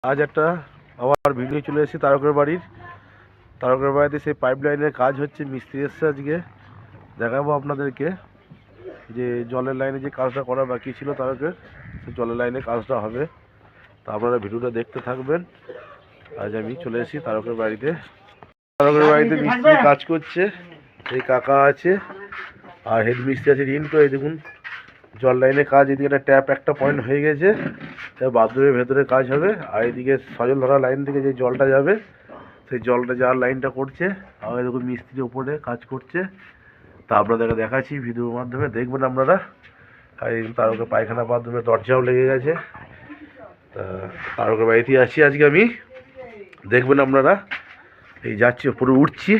আজ একটা আবার ভিডিও চলে এসেছি তারকের বাড়িতে সেই পাইপ লাইনের কাজ হচ্ছে। মিস্ত্রি এসছে আজকে, দেখাবো আপনাদেরকে যে জলের লাইনে যে কাজটা করা বাকি ছিল তারকের, সেই জলের লাইনে কাজটা হবে। তা আপনারা ভিডিওটা দেখতে থাকবেন। আজ আমি চলে এসেছি তারকের বাড়িতে মিস্ত্রি কাজ করছে। এই কাকা আছে আর হেড মিস্ত্রি আছে রিন্টু। এই দেখুন জল লাইনে কাজ, এদিকে একটা ট্যাপ একটা পয়েন্ট হয়ে গেছে, বাথরুমের ভেতরে কাজ হবে। আর এদিকে সজল ধরা লাইন থেকে যে জলটা যাবে সেই জলটা যাওয়ার লাইনটা করছে। আর দেখুন মিস্ত্রি ওপরে কাজ করছে। তা আপনাদেরকে দেখাচ্ছি ভিডিওর মাধ্যমে, দেখবেন আপনারা। আর তারকের পায়খানা বাথরুমের দরজাও লেগে গেছে। তা তারকের বাড়িতে আছি আজকে আমি, দেখবেন আপনারা। এই যাচ্ছি, ওপরে উঠছি,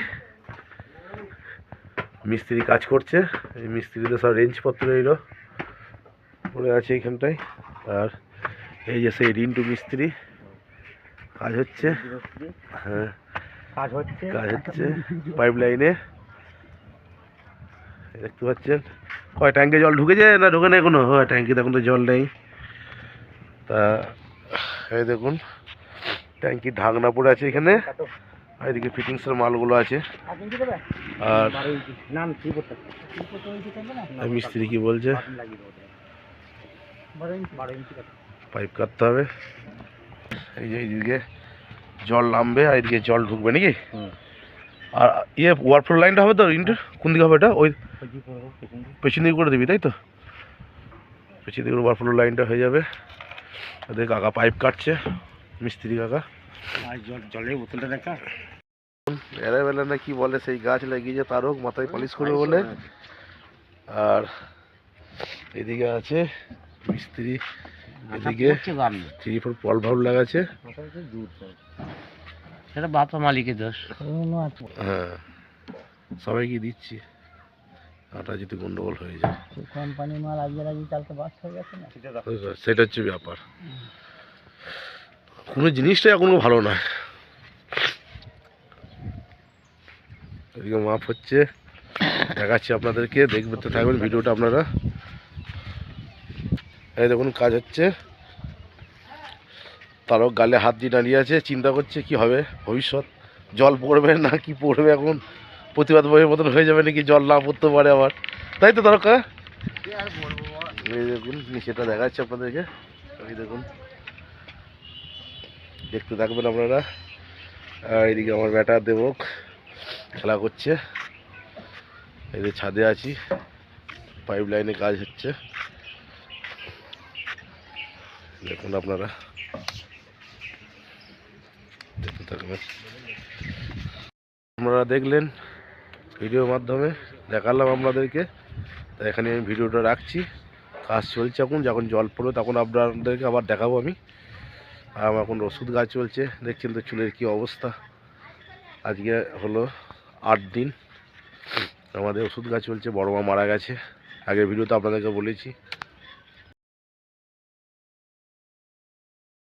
মিস্ত্রি কাজ করছে। এই মিস্ত্রিদের সব রেঞ্জপত্র এলো পড়ে আছে এইখানটায়। আর এই যে সেই রিন্টু মিস্ত্রি, কাজ হচ্ছে। হ্যাঁ, কাজ হচ্ছে পাইপ লাইনে, দেখতে পাচ্ছেন। কয় ট্যাঙ্কে জল ঢুকেছে না ঢুকে নেই কোনো? হ্যাঁ, ট্যাঙ্কিতে এখন তো জল নেই। তা এই দেখুন ট্যাঙ্কির ঢাকনা পড়ে আছে এখানে, আর এদিকে ফিটিংসের মালগুলো আছে। আর মিস্ত্রি কি বলছে, পাইপ কাটতে হবে। এই যে এইদিকে জল নামবে আর এদিকে জল ঢুকবে নাকি। আর ইয়ে ওয়ারফ্লো লাইনটা হবে তো ইন্টার কোন দিকে হবে? এটা ওই পেছন দিকে করে দিবি, তাই তো? পেছন দিকে ওয়ারফ্লো লাইনটা হয়ে যাবে। ওদের কাকা পাইপ কাটছে, মিস্ত্রি কাকা। জলের বোতলটা দেখা এরাবেলা না কি বলে, সেই গাছ লাগিয়েছে তারক, মাথায় পলিশ করবে বলে। আর এদিকে আছে মিস্ত্রি, এদিকে 3-4 পল ভাল্ব লাগাচ্ছে। সেটা বাপা মালিকের দোষ। হ্যাঁ, সবাইকে দিচ্ছি, আটা যদি গন্ডগোল হয়ে যায়। কোম্পানির মাল আজকে কালকে বাস্ট হয়ে গেছে না, সেটা হচ্ছে ব্যাপার। কোনো জিনিসটাই এখনো ভালো নয়। এদিকে মাপ হচ্ছে, দেখাচ্ছি আপনাদেরকে, দেখতে থাকবেন ভিডিওটা আপনারা। এই দেখুন কাজ হচ্ছে। তারও গালে হাত দিয়ে দাঁড়িয়ে আছে, চিন্তা করছে কি হবে ভবিষ্যৎ, জল পড়বে না কি পড়বে, এখন প্রতিবাদ বইয়ের মতন হয়ে যাবে নাকি জল না পড়তে পারে আবার, তাই তো তারকা? এই দেখুন নিচেটা দেখাচ্ছে আপনাদেরকে, এই দেখুন, দেখতে থাকবেন আপনারা। আর এইদিকে আমার ব্যাটা দেবক খেলা করছে। এই যে ছাদে আছি, পাইপ লাইনে কাজ হচ্ছে, দেখুন আপনারা দেখতে থাকবেন। আপনারা দেখলেন ভিডিওর মাধ্যমে, দেখালাম আপনাদেরকে। তো এখানে আমি ভিডিওটা রাখছি। কাজ চলছে এখন, যখন জল পড়বে তখন আপনাদেরকে আবার দেখাবো আমি। আর আমার এখন ওষুধ গাছ চলছে, দেখছেন তো চুলের কী অবস্থা। আজকে হলো 8 দিন আমাদের ওষুধ গাছ চলছে। বড় মা মারা গেছে, আগের ভিডিওতে আপনাদেরকে বলেছি।